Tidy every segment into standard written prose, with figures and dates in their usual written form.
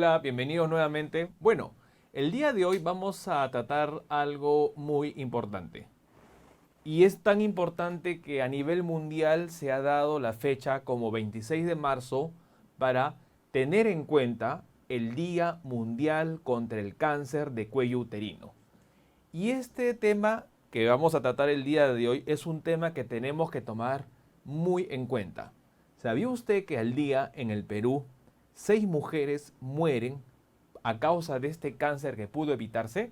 Hola, bienvenidos nuevamente. Bueno, el día de hoy vamos a tratar algo muy importante. Y es tan importante que a nivel mundial se ha dado la fecha como 26 de marzo para tener en cuenta el Día Mundial contra el Cáncer de Cuello Uterino. Y este tema que vamos a tratar el día de hoy es un tema que tenemos que tomar muy en cuenta. ¿Sabía usted que al día en el Perú 6 mujeres mueren a causa de este cáncer que pudo evitarse?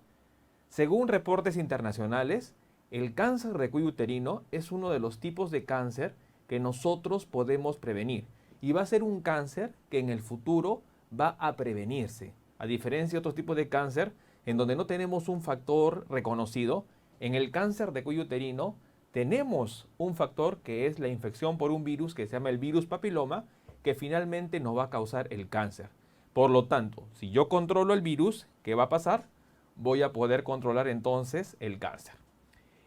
Según reportes internacionales, el cáncer de cuello uterino es uno de los tipos de cáncer que nosotros podemos prevenir y va a ser un cáncer que en el futuro va a prevenirse. A diferencia de otros tipos de cáncer en donde no tenemos un factor reconocido, en el cáncer de cuello uterino tenemos un factor que es la infección por un virus que se llama el virus papiloma, que finalmente nos va a causar el cáncer. Por lo tanto, si yo controlo el virus, ¿qué va a pasar? Voy a poder controlar entonces el cáncer.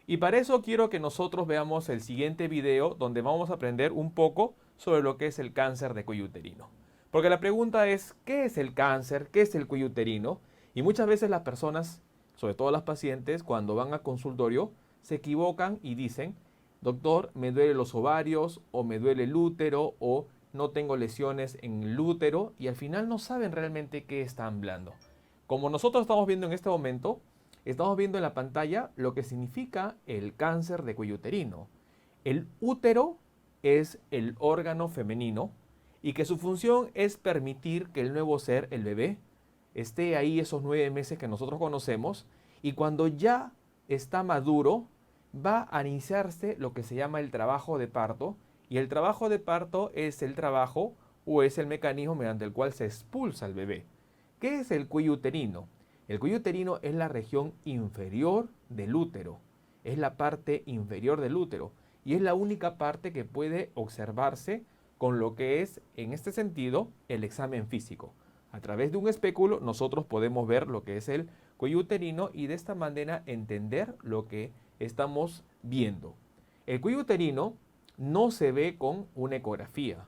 Y para eso quiero que nosotros veamos el siguiente video donde vamos a aprender un poco sobre lo que es el cáncer de cuello uterino. Porque la pregunta es, ¿qué es el cáncer? ¿Qué es el cuello uterino? Y muchas veces las personas, sobre todo las pacientes, cuando van al consultorio, se equivocan y dicen, doctor, me duele los ovarios o me duele el útero o no tengo lesiones en el útero y al final no saben realmente qué están hablando. Como nosotros estamos viendo en este momento, estamos viendo en la pantalla lo que significa el cáncer de cuello uterino. El útero es el órgano femenino y que su función es permitir que el nuevo ser, el bebé, esté ahí esos 9 meses que nosotros conocemos y cuando ya está maduro va a iniciarse lo que se llama el trabajo de parto y el trabajo de parto es el trabajo o es el mecanismo mediante el cual se expulsa el bebé. ¿Qué es el cuello uterino? El cuello uterino es la región inferior del útero, es la parte inferior del útero y es la única parte que puede observarse con lo que es, en este sentido, el examen físico. A través de un espéculo nosotros podemos ver lo que es el cuello uterino y de esta manera entender lo que estamos viendo. El cuello uterino no se ve con una ecografía.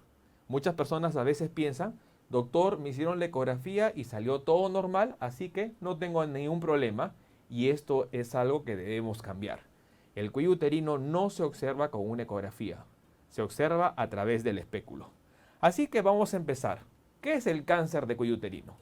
Muchas personas a veces piensan, doctor, me hicieron la ecografía y salió todo normal, así que no tengo ningún problema y esto es algo que debemos cambiar. El cuello uterino no se observa con una ecografía, se observa a través del espéculo. Así que vamos a empezar. ¿Qué es el cáncer de cuello uterino?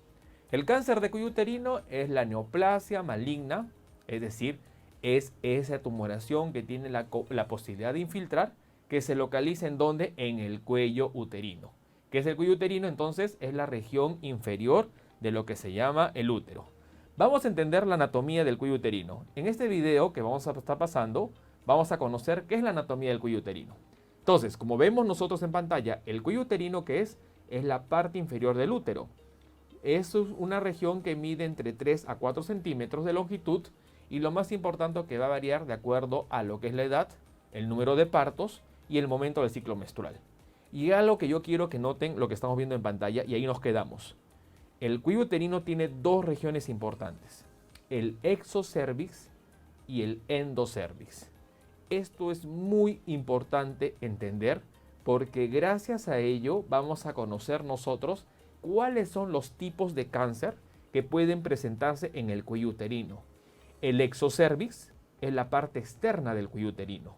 El cáncer de cuello uterino es la neoplasia maligna, es decir, es esa tumoración que tiene la posibilidad de infiltrar, que se localiza en donde? En el cuello uterino. ¿Qué es el cuello uterino? Entonces es la región inferior de lo que se llama el útero. Vamos a entender la anatomía del cuello uterino. En este video que vamos a estar pasando, vamos a conocer qué es la anatomía del cuello uterino. Entonces, como vemos nosotros en pantalla, el cuello uterino que es la parte inferior del útero. Es una región que mide entre 3 a 4 centímetros de longitud y lo más importante que va a variar de acuerdo a lo que es la edad, el número de partos y el momento del ciclo menstrual. Y algo que yo quiero que noten lo que estamos viendo en pantalla y ahí nos quedamos. El cuello uterino tiene dos regiones importantes, el exocervix y el endocervix. Esto es muy importante entender porque gracias a ello vamos a conocer nosotros cuáles son los tipos de cáncer que pueden presentarse en el cuello uterino. El exocervix es la parte externa del cuello uterino.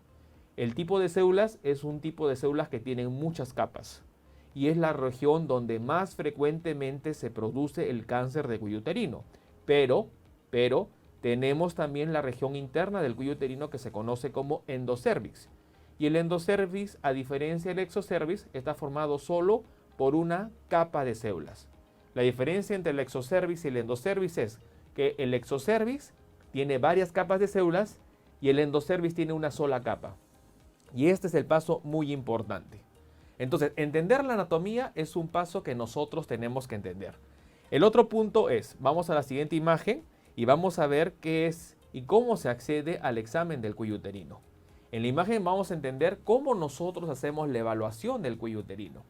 El tipo de células es un tipo de células que tienen muchas capas y es la región donde más frecuentemente se produce el cáncer de cuello uterino. Pero tenemos también la región interna del cuello uterino que se conoce como endocervix. Y el endocervix, a diferencia del exocervix, está formado solo por una capa de células. La diferencia entre el exocervix y el endocervix es que el exocervix tiene varias capas de células y el endocervix tiene una sola capa. Y este es el paso muy importante. Entonces, entender la anatomía es un paso que nosotros tenemos que entender. El otro punto es, vamos a la siguiente imagen y vamos a ver qué es y cómo se accede al examen del cuello uterino. En la imagen vamos a entender cómo nosotros hacemos la evaluación del cuello uterino.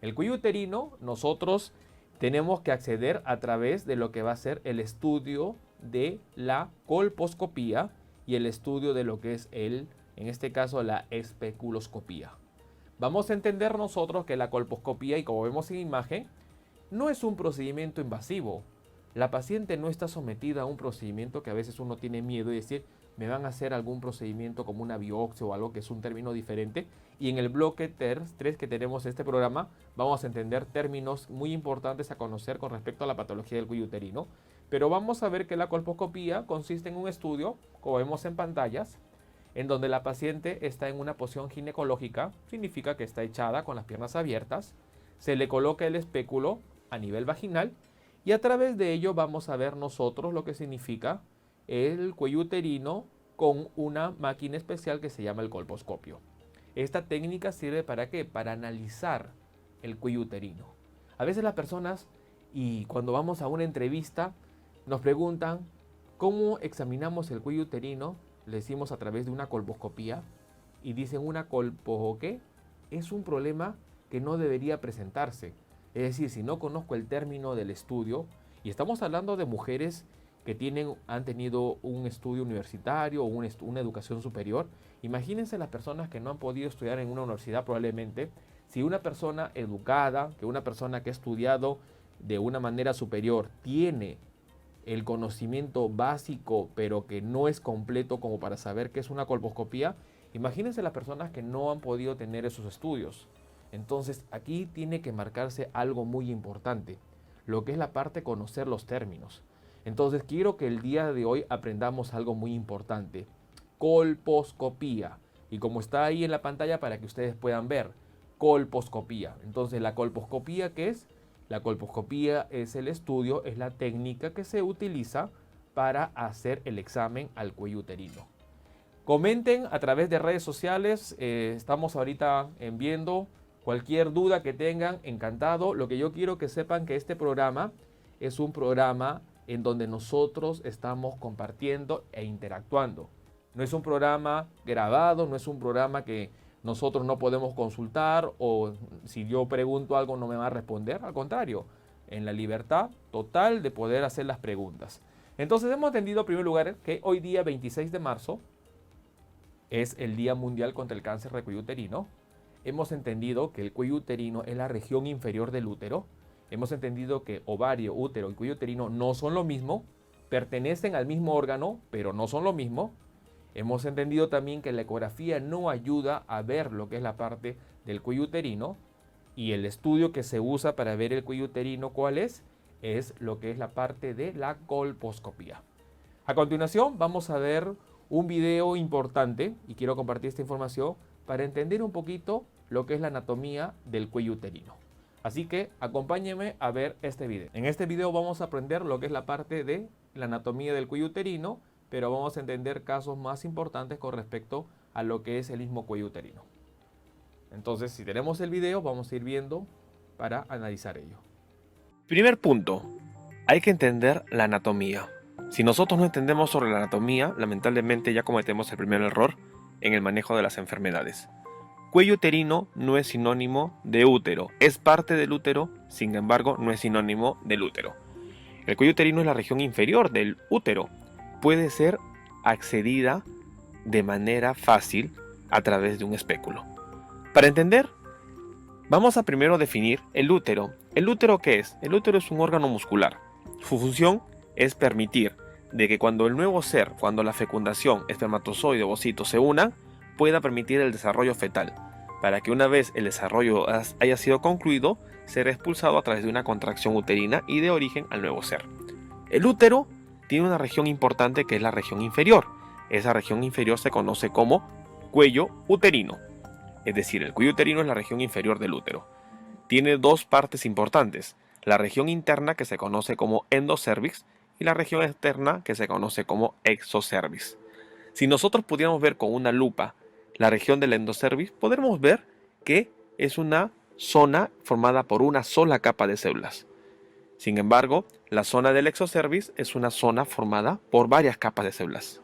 El cuello uterino nosotros tenemos que acceder a través de lo que va a ser el estudio de la colposcopía y el estudio de lo que es en este caso la especuloscopía. Vamos a entender nosotros que la colposcopía, y como vemos en imagen, no es un procedimiento invasivo. La paciente no está sometida a un procedimiento que a veces uno tiene miedo y decir, me van a hacer algún procedimiento como una biopsia o algo que es un término diferente. Y en el bloque 3 que tenemos este programa, vamos a entender términos muy importantes a conocer con respecto a la patología del cuello uterino. Pero vamos a ver que la colposcopía consiste en un estudio, como vemos en pantallas, en donde la paciente está en una posición ginecológica, significa que está echada con las piernas abiertas, se le coloca el espéculo a nivel vaginal y a través de ello vamos a ver nosotros lo que significa el cuello uterino con una máquina especial que se llama el colposcopio. Esta técnica sirve ¿para qué? Para analizar el cuello uterino. A veces las personas, y cuando vamos a una entrevista, nos preguntan cómo examinamos el cuello uterino. Le decimos a través de una colposcopía y dicen una colpo, ¿qué? Es un problema que no debería presentarse. Es decir, si no conozco el término del estudio, y estamos hablando de mujeres que han tenido un estudio universitario o una educación superior. Imagínense las personas que no han podido estudiar en una universidad probablemente. Si una persona educada, que una persona que ha estudiado de una manera superior tiene el conocimiento básico, pero que no es completo como para saber qué es una colposcopía, imagínense las personas que no han podido tener esos estudios. Entonces aquí tiene que marcarse algo muy importante, lo que es la parte de conocer los términos. Entonces quiero que el día de hoy aprendamos algo muy importante, colposcopía. Y como está ahí en la pantalla para que ustedes puedan ver, colposcopía. Entonces la colposcopía, ¿qué es? La colposcopía es el estudio, es la técnica que se utiliza para hacer el examen al cuello uterino. Comenten a través de redes sociales, estamos ahorita viendo cualquier duda que tengan, encantado. Lo que yo quiero que sepan que este programa es un programa en donde nosotros estamos compartiendo e interactuando. No es un programa grabado, no es un programa que nosotros no podemos consultar o si yo pregunto algo no me va a responder. Al contrario, en la libertad total de poder hacer las preguntas. Entonces hemos entendido en primer lugar que hoy día 26 de marzo es el Día Mundial contra el Cáncer de Cuello Uterino. Hemos entendido que el cuello uterino es la región inferior del útero. Hemos entendido que ovario, útero y cuello uterino no son lo mismo, pertenecen al mismo órgano, pero no son lo mismo. Hemos entendido también que la ecografía no ayuda a ver lo que es la parte del cuello uterino y el estudio que se usa para ver el cuello uterino, ¿cuál es? Es lo que es la parte de la colposcopía. A continuación vamos a ver un video importante y quiero compartir esta información para entender un poquito lo que es la anatomía del cuello uterino. Así que acompáñenme a ver este video. En este video vamos a aprender lo que es la parte de la anatomía del cuello uterino, pero vamos a entender casos más importantes con respecto a lo que es el mismo cuello uterino. Entonces, si tenemos el video, vamos a ir viendo para analizar ello. Primer punto, hay que entender la anatomía. Si nosotros no entendemos sobre la anatomía, lamentablemente ya cometemos el primer error en el manejo de las enfermedades. Cuello uterino no es sinónimo de útero, es parte del útero, sin embargo no es sinónimo del útero. El cuello uterino es la región inferior del útero. Puede ser accedida de manera fácil a través de un espéculo. Para entender, vamos a primero definir el útero. ¿El útero qué es? El útero es un órgano muscular. Su función es permitir de que cuando el nuevo ser, cuando la fecundación, espermatozoide o ovocito se unan, pueda permitir el desarrollo fetal, para que una vez el desarrollo haya sido concluido, ser expulsado a través de una contracción uterina y de origen al nuevo ser. El útero tiene una región importante que es la región inferior. Esa región inferior se conoce como cuello uterino. Es decir, el cuello uterino es la región inferior del útero. Tiene dos partes importantes, la región interna que se conoce como endocervix y la región externa que se conoce como exocervix. Si nosotros pudiéramos ver con una lupa la región del endocervix, podremos ver que es una zona formada por una sola capa de células. Sin embargo, la zona del exocervix es una zona formada por varias capas de células.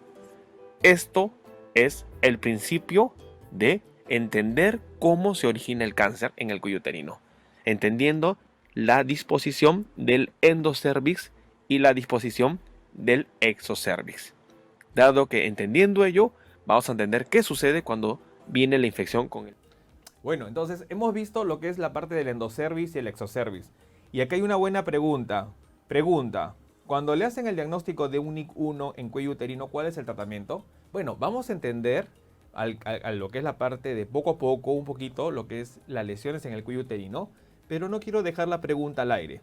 Esto es el principio de entender cómo se origina el cáncer en el cuello uterino, entendiendo la disposición del endocervix y la disposición del exocervix. Dado que entendiendo ello, vamos a entender qué sucede cuando viene la infección con él. Bueno, entonces hemos visto lo que es la parte del endocervix y el exocervix. Y acá hay una buena pregunta. Pregunta, cuando le hacen el diagnóstico de un NIC1 en cuello uterino, ¿cuál es el tratamiento? Bueno, vamos a entender a lo que es la parte de poco a poco, un poquito, lo que es las lesiones en el cuello uterino, pero no quiero dejar la pregunta al aire.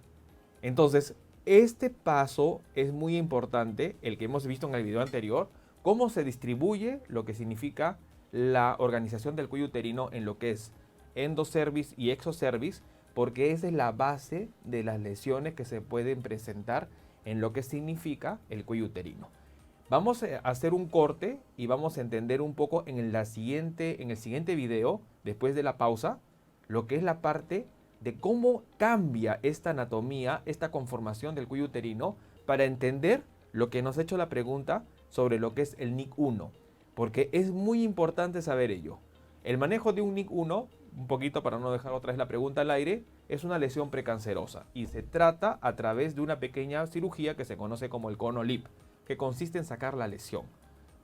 Entonces, este paso es muy importante, el que hemos visto en el video anterior, cómo se distribuye lo que significa la organización del cuello uterino en lo que es endocervix y exocervix, porque esa es la base de las lesiones que se pueden presentar en lo que significa el cuello uterino. Vamos a hacer un corte y vamos a entender un poco en el siguiente video, después de la pausa, lo que es la parte de cómo cambia esta anatomía, esta conformación del cuello uterino, para entender lo que nos ha hecho la pregunta sobre lo que es el NIC1, porque es muy importante saber ello. El manejo de un NIC1, un poquito para no dejar otra vez la pregunta al aire, es una lesión precancerosa y se trata a través de una pequeña cirugía que se conoce como el cono LIP, que consiste en sacar la lesión.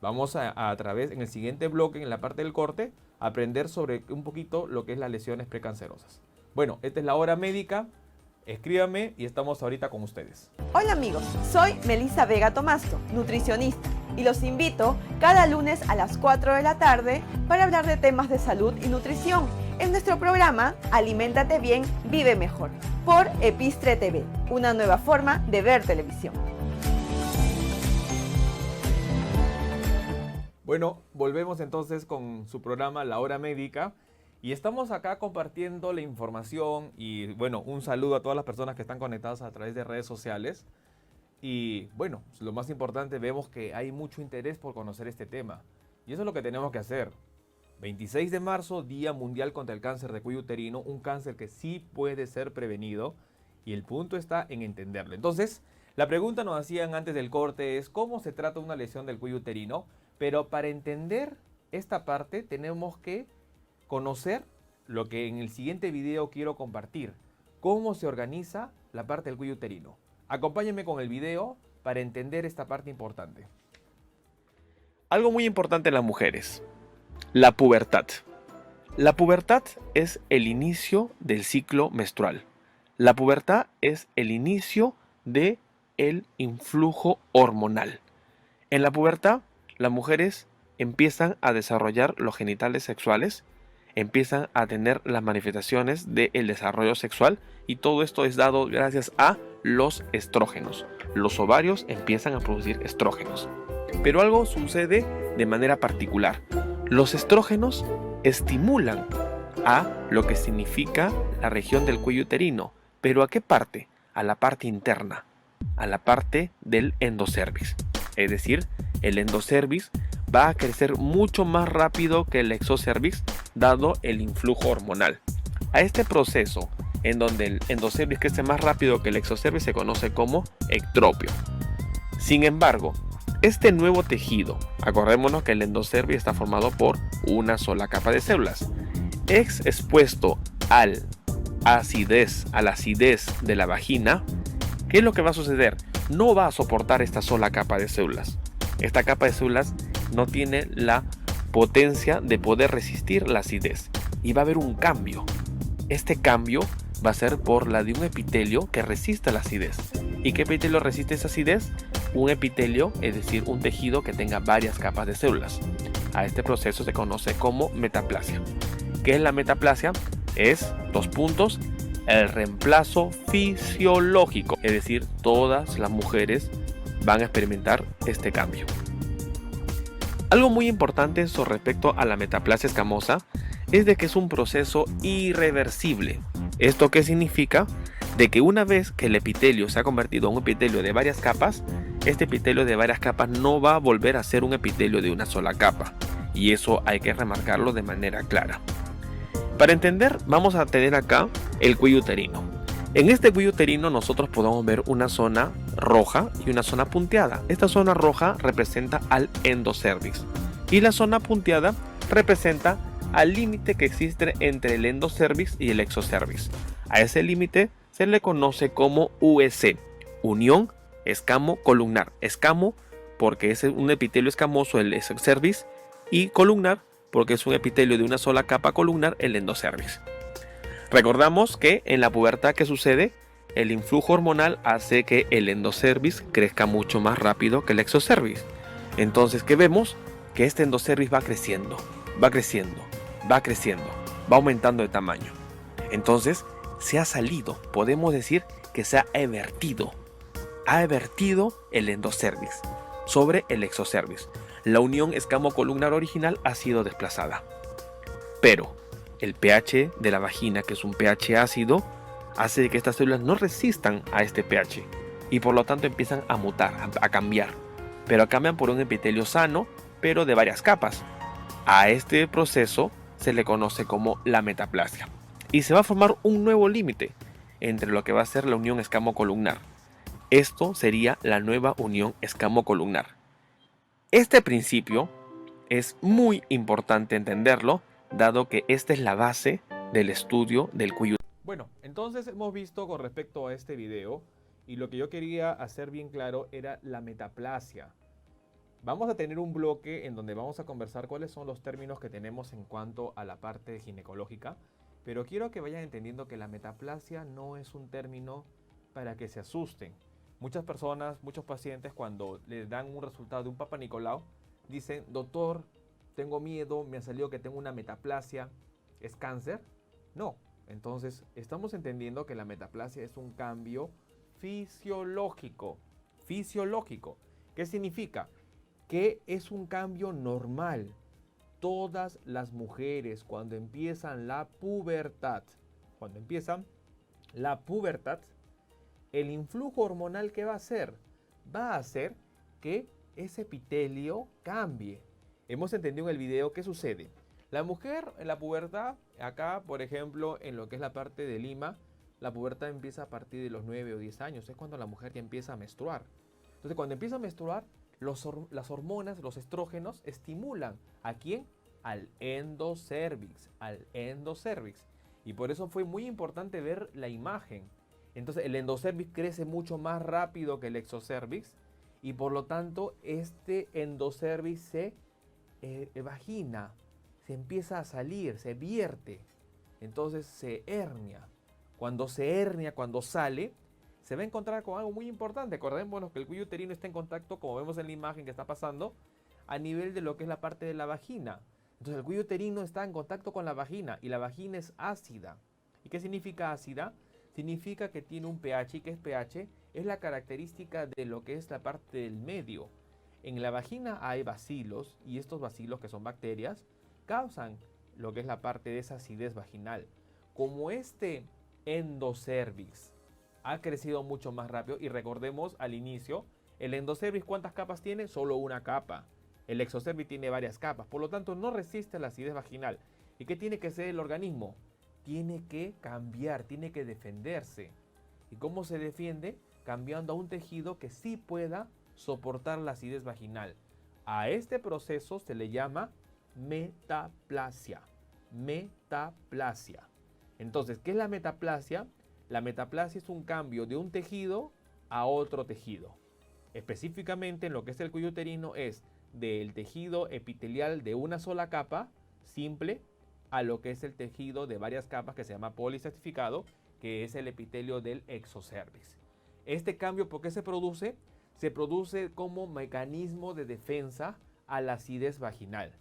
Vamos a través, en el siguiente bloque, en la parte del corte, a aprender sobre un poquito lo que es las lesiones precancerosas. Bueno, esta es la hora médica. Escríbame y estamos ahorita con ustedes. Hola amigos, soy Melissa Vega Tomasto, nutricionista, y los invito cada lunes a las 4 de la tarde para hablar de temas de salud y nutrición en nuestro programa Aliméntate Bien, Vive Mejor, por Epistre TV, una nueva forma de ver televisión. Bueno, volvemos entonces con su programa La Hora Médica y estamos acá compartiendo la información y bueno, un saludo a todas las personas que están conectadas a través de redes sociales. Y bueno, lo más importante, vemos que hay mucho interés por conocer este tema y eso es lo que tenemos que hacer. 26 de marzo, Día Mundial contra el Cáncer de Cuello Uterino, un cáncer que sí puede ser prevenido y el punto está en entenderlo. Entonces, la pregunta nos hacían antes del corte es ¿cómo se trata una lesión del cuello uterino? Pero para entender esta parte tenemos que conocer lo que en el siguiente video quiero compartir, cómo se organiza la parte del cuello uterino. Acompáñenme con el video para entender esta parte importante. Algo muy importante en las mujeres, la pubertad. La pubertad es el inicio del ciclo menstrual. La pubertad es el inicio del influjo hormonal. En la pubertad, las mujeres empiezan a desarrollar los genitales sexuales, empiezan a tener las manifestaciones del desarrollo sexual y todo esto es dado gracias a los estrógenos. Los ovarios empiezan a producir estrógenos. Pero algo sucede de manera particular. Los estrógenos estimulan a lo que significa la región del cuello uterino. ¿Pero a qué parte? A la parte interna, a la parte del endocervix. Es decir, el endocervix va a crecer mucho más rápido que el exocervix dado el influjo hormonal. A este proceso, en donde el endocervix crece más rápido que el exocervix, se conoce como ectropio. Sin embargo, este nuevo tejido, acordémonos que el endocervix está formado por una sola capa de células, es expuesto a la acidez de la vagina. ¿Qué es lo que va a suceder? No va a soportar esta sola capa de células. Esta capa de células no tiene la potencia de poder resistir la acidez y va a haber un cambio. Este cambio va a ser por la de un epitelio que resista la acidez. ¿Y qué epitelio resiste esa acidez? Un epitelio, es decir, un tejido que tenga varias capas de células. A este proceso se conoce como metaplasia. ¿Qué es la metaplasia? Es, el reemplazo fisiológico. Es decir, todas las mujeres van a experimentar este cambio. Algo muy importante sobre respecto a la metaplasia escamosa es de que es un proceso irreversible. ¿Esto qué significa? De que una vez que el epitelio se ha convertido en un epitelio de varias capas, este epitelio de varias capas no va a volver a ser un epitelio de una sola capa. Y eso hay que remarcarlo de manera clara. Para entender, vamos a tener acá el cuello uterino. En este cuello uterino nosotros podemos ver una zona roja y una zona punteada. Esta zona roja representa al endocervix y la zona punteada representa al límite que existe entre el endocervix y el exocervix. A ese límite se le conoce como UEC, unión escamo-columnar. Escamo porque es un epitelio escamoso el exocervix y columnar porque es un epitelio de una sola capa columnar el endocervix. Recordamos que en la pubertad, ¿qué sucede? el influjo hormonal hace que el endocervix crezca mucho más rápido que el exocervix. Entonces, ¿qué vemos? Que este endocervix va creciendo, va creciendo, va creciendo, va aumentando de tamaño. Entonces, se ha salido, podemos decir que se ha evertido el endocervix sobre el exocervix. La unión escamocolumnar original ha sido desplazada. Pero el pH de la vagina, que es un pH ácido, hace que estas células no resistan a este pH y por lo tanto empiezan a mutar, a cambiar. Pero cambian por un epitelio sano, pero de varias capas. A este proceso se le conoce como la metaplasia. Y se va a formar un nuevo límite entre lo que va a ser la unión escamocolumnar. Esto sería la nueva unión escamocolumnar. Este principio es muy importante entenderlo, dado que esta es la base del estudio del cuello. Bueno, entonces hemos visto con respecto a este video, y lo que yo quería hacer bien claro era la metaplasia. Vamos a tener un bloque en donde vamos a conversar cuáles son los términos que tenemos en cuanto a la parte ginecológica, pero quiero que vayan entendiendo que la metaplasia no es un término para que se asusten. Muchas personas, muchos pacientes, cuando les dan un resultado de un Papa Nicolau, dicen: doctor, tengo miedo, me ha salido que tengo una metaplasia, ¿es cáncer? No. Entonces, estamos entendiendo que la metaplasia es un cambio fisiológico. Fisiológico. ¿Qué significa? Que es un cambio normal. Todas las mujeres, cuando empiezan la pubertad, el influjo hormonal, ¿qué va a hacer? Va a hacer que ese epitelio cambie. Hemos entendido en el video qué sucede. La mujer en la pubertad, acá por ejemplo en lo que es la parte de Lima, la pubertad empieza a partir de los 9 o 10 años, es cuando la mujer ya empieza a menstruar. Entonces cuando empieza a menstruar, las hormonas, los estrógenos estimulan ¿a quién? Al endocervix, y por eso fue muy importante ver la imagen. Entonces el endocervix crece mucho más rápido que el exocervix y por lo tanto este endocervix se vagina, se empieza a salir, se vierte, entonces se hernia. Cuando sale, se va a encontrar con algo muy importante. Acordémonos que el cuello uterino está en contacto, como vemos en la imagen que está pasando, a nivel de lo que es la parte de la vagina. Entonces el cuello uterino está en contacto con la vagina y la vagina es ácida. ¿Y qué significa ácida? Significa que tiene un pH. ¿Y qué es pH? Es la característica de lo que es la parte del medio. En la vagina hay bacilos y estos bacilos, que son bacterias, causan lo que es la parte de esa acidez vaginal. Como este endocervix ha crecido mucho más rápido, y recordemos al inicio, el endocervix ¿cuántas capas tiene? Solo una capa. El exocervix tiene varias capas, por lo tanto no resiste la acidez vaginal. ¿Y qué tiene que hacer el organismo? Tiene que cambiar, tiene que defenderse. ¿Y cómo se defiende? Cambiando a un tejido que sí pueda soportar la acidez vaginal. A este proceso se le llama metaplasia. Metaplasia. Entonces, ¿qué es la metaplasia? La metaplasia es un cambio de un tejido a otro tejido. Específicamente en lo que es el cuello uterino es del tejido epitelial de una sola capa, simple, a lo que es el tejido de varias capas que se llama polisastificado, que es el epitelio del exocervix. Este cambio, ¿por qué se produce? Se produce como mecanismo de defensa a la acidez vaginal.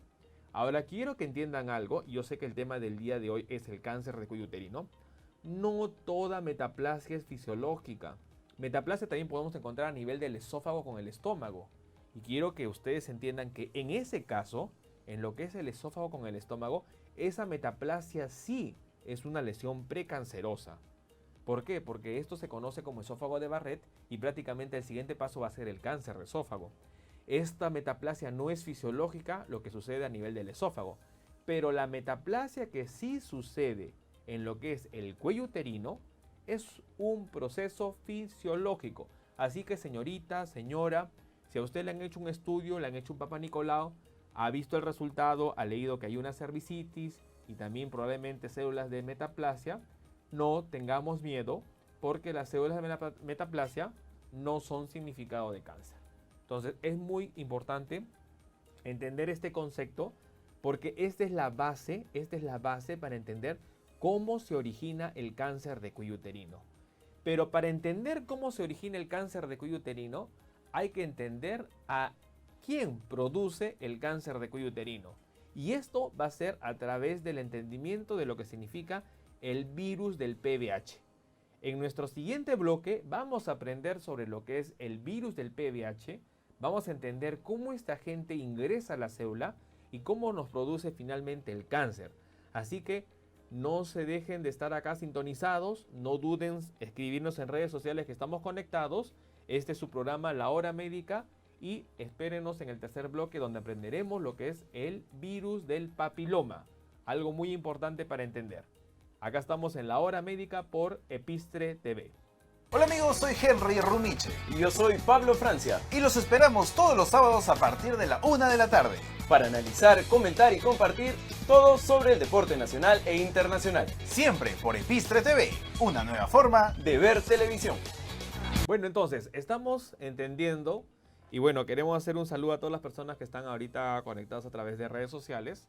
Ahora quiero que entiendan algo, y yo sé que el tema del día de hoy es el cáncer de cuello uterino. No toda metaplasia es fisiológica. Metaplasia también podemos encontrar a nivel del esófago con el estómago. Y quiero que ustedes entiendan que en ese caso, en lo que es el esófago con el estómago, esa metaplasia sí es una lesión precancerosa. ¿Por qué? Porque esto se conoce como esófago de Barrett y prácticamente el siguiente paso va a ser el cáncer de esófago. Esta metaplasia no es fisiológica, lo que sucede a nivel del esófago, pero la metaplasia que sí sucede en lo que es el cuello uterino es un proceso fisiológico. Así que señorita, señora, si a usted le han hecho un estudio, le han hecho un Papa Nicolau, ha visto el resultado, ha leído que hay una cervicitis y también probablemente células de metaplasia, no tengamos miedo porque las células de metaplasia no son significado de cáncer. Entonces es muy importante entender este concepto porque esta es la base para entender cómo se origina el cáncer de cuello uterino. Pero para entender cómo se origina el cáncer de cuello uterino, hay que entender a quién produce el cáncer de cuello uterino. Y esto va a ser a través del entendimiento de lo que significa el virus del PVH. En nuestro siguiente bloque vamos a aprender sobre lo que es el virus del PVH, vamos a entender cómo esta gente ingresa a la célula y cómo nos produce finalmente el cáncer. Así que no se dejen de estar acá sintonizados, no duden escribirnos en redes sociales que estamos conectados. Este es su programa La Hora Médica y espérenos en el tercer bloque donde aprenderemos lo que es el virus del papiloma, algo muy importante para entender. Acá estamos en La Hora Médica por Epistre TV. Hola amigos, soy Henry Rumiche Y yo soy Pablo Francia, y los esperamos todos los sábados a partir de la 1 de la tarde. para analizar, comentar y compartir todo sobre el deporte nacional e internacional. Siempre por Epistre TV, una nueva forma De ver televisión. Bueno, entonces, estamos entendiendo y bueno, queremos hacer un saludo a todas las personas que están ahorita conectadas a través de redes sociales.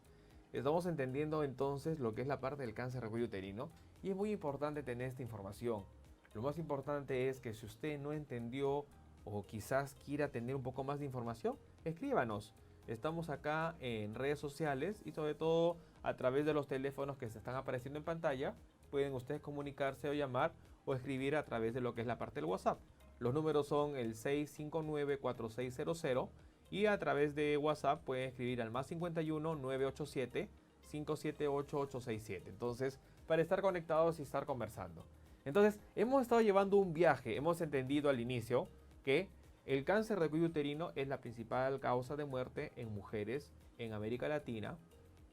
Estamos entendiendo entonces lo que es la parte del cáncer de cuello uterino y es muy importante tener esta información. Lo más importante es que si usted no entendió o quizás quiera tener un poco más de información, escríbanos. Estamos acá en redes sociales y sobre todo a través de los teléfonos que se están apareciendo en pantalla, pueden ustedes comunicarse o llamar o escribir a través de lo que es la parte del WhatsApp. Los números son el 659-4600 y a través de WhatsApp pueden escribir al más 51 987 578 867. Entonces, para estar conectados y estar conversando. Entonces, hemos estado llevando un viaje, hemos entendido al inicio que el cáncer de cuello uterino es la principal causa de muerte en mujeres en América Latina,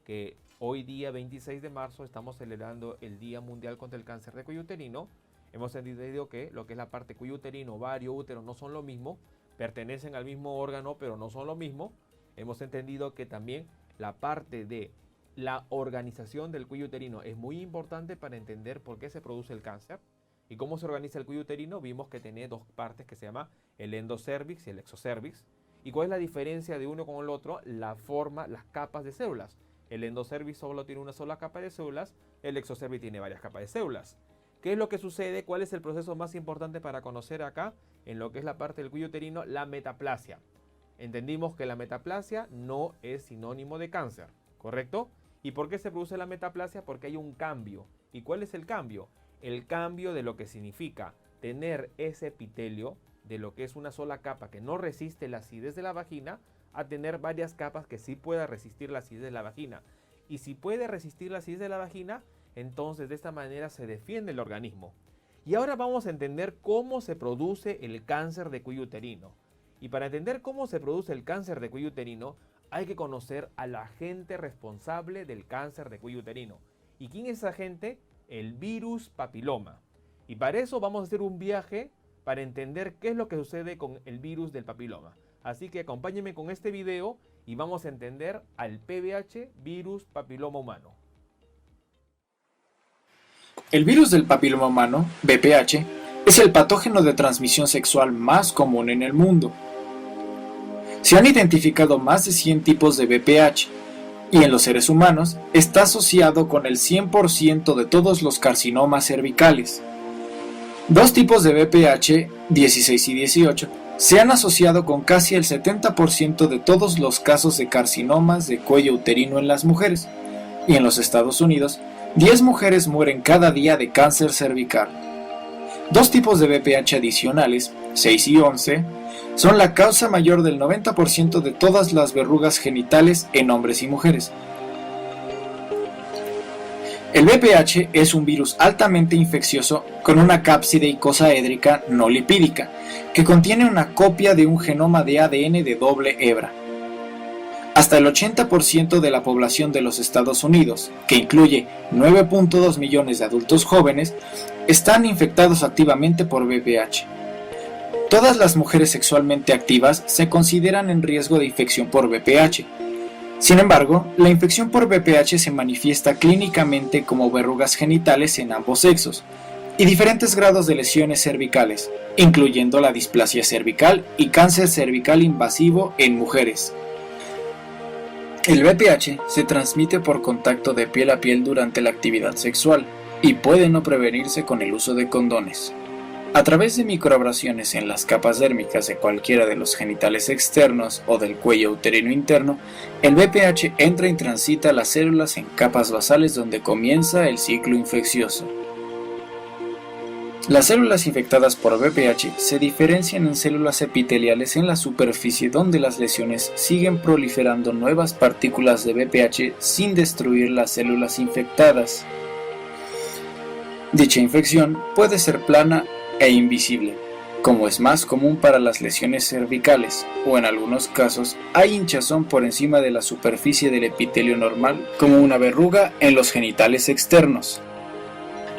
que hoy día 26 de marzo estamos celebrando el Día Mundial contra el Cáncer de Cuello Uterino. Hemos entendido que lo que es la parte cuello uterino, ovario, útero no son lo mismo, pertenecen al mismo órgano pero no son lo mismo. Hemos entendido que también la parte de la organización del cuello uterino es muy importante para entender por qué se produce el cáncer. ¿Y cómo se organiza el cuello uterino? Vimos que tiene dos partes que se llama el endocervix y el exocervix. ¿Y cuál es la diferencia de uno con el otro? La forma, las capas de células. El endocervix solo tiene una sola capa de células, el exocervix tiene varias capas de células. ¿Qué es lo que sucede? ¿Cuál es el proceso más importante para conocer acá? En lo que es la parte del cuello uterino, la metaplasia. Entendimos que la metaplasia no es sinónimo de cáncer, ¿correcto? ¿Y por qué se produce la metaplasia? Porque hay un cambio. ¿Y cuál es el cambio? El cambio de lo que significa tener ese epitelio, de lo que es una sola capa que no resiste la acidez de la vagina, a tener varias capas que sí pueda resistir la acidez de la vagina. Y si puede resistir la acidez de la vagina, entonces de esta manera se defiende el organismo. Y ahora vamos a entender cómo se produce el cáncer de cuello uterino. Y para entender cómo se produce el cáncer de cuello uterino, hay que conocer al agente responsable del cáncer de cuello uterino. ¿Y quién es ese agente? El virus papiloma. Y para eso vamos a hacer un viaje para entender qué es lo que sucede con el virus del papiloma. Así que acompáñenme con este video y vamos a entender al PVH, virus papiloma humano. El virus del papiloma humano, VPH, es el patógeno de transmisión sexual más común en el mundo. Se han identificado más de 100 tipos de VPH, y en los seres humanos está asociado con el 100% de todos los carcinomas cervicales. Dos tipos de VPH, 16 y 18, se han asociado con casi el 70% de todos los casos de carcinomas de cuello uterino en las mujeres, y en los Estados Unidos, 10 mujeres mueren cada día de cáncer cervical. Dos tipos de VPH adicionales, 6 y 11, son la causa mayor del 90% de todas las verrugas genitales en hombres y mujeres. El VPH es un virus altamente infeccioso con una cápside icosaédrica no lipídica, que contiene una copia de un genoma de ADN de doble hebra. Hasta el 80% de la población de los Estados Unidos, que incluye 9.2 millones de adultos jóvenes, están infectados activamente por VPH. Todas las mujeres sexualmente activas se consideran en riesgo de infección por VPH. Sin embargo, la infección por VPH se manifiesta clínicamente como verrugas genitales en ambos sexos y diferentes grados de lesiones cervicales, incluyendo la displasia cervical y cáncer cervical invasivo en mujeres. El VPH se transmite por contacto de piel a piel durante la actividad sexual y puede no prevenirse con el uso de condones. A través de microabrasiones en las capas dérmicas de cualquiera de los genitales externos o del cuello uterino interno, el VPH entra y transita las células en capas basales donde comienza el ciclo infeccioso. Las células infectadas por VPH se diferencian en células epiteliales en la superficie donde las lesiones siguen proliferando nuevas partículas de VPH sin destruir las células infectadas. Dicha infección puede ser plana e invisible, como es más común para las lesiones cervicales, o en algunos casos hay hinchazón por encima de la superficie del epitelio normal, como una verruga en los genitales externos.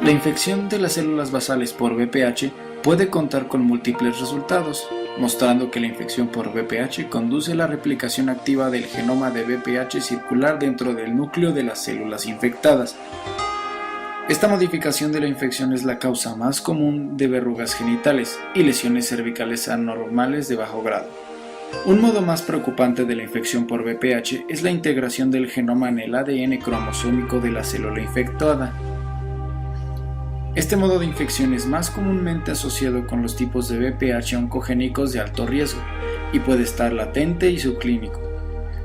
La infección de las células basales por VPH puede contar con múltiples resultados, mostrando que la infección por VPH conduce a la replicación activa del genoma de VPH circular dentro del núcleo de las células infectadas. Esta modificación de la infección es la causa más común de verrugas genitales y lesiones cervicales anormales de bajo grado. Un modo más preocupante de la infección por VPH es la integración del genoma en el ADN cromosómico de la célula infectada. Este modo de infección es más comúnmente asociado con los tipos de VPH oncogénicos de alto riesgo y puede estar latente y subclínico.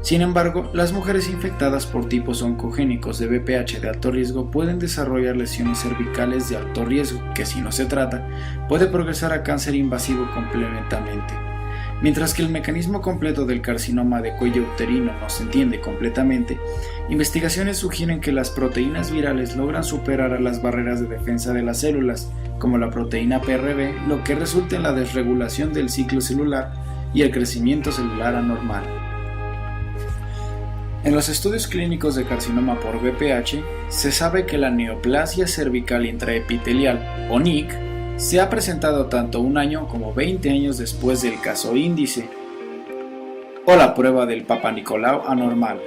Sin embargo, las mujeres infectadas por tipos oncogénicos de VPH de alto riesgo pueden desarrollar lesiones cervicales de alto riesgo, que si no se trata, puede progresar a cáncer invasivo completamente. Mientras que el mecanismo completo del carcinoma de cuello uterino no se entiende completamente, investigaciones sugieren que las proteínas virales logran superar a las barreras de defensa de las células, como la proteína PRB, lo que resulta en la desregulación del ciclo celular y el crecimiento celular anormal. En los estudios clínicos de carcinoma por VPH, se sabe que la neoplasia cervical intraepitelial, o NIC, se ha presentado tanto 1 año como 20 años después del caso índice, o la prueba del Papa Nicolau anormal.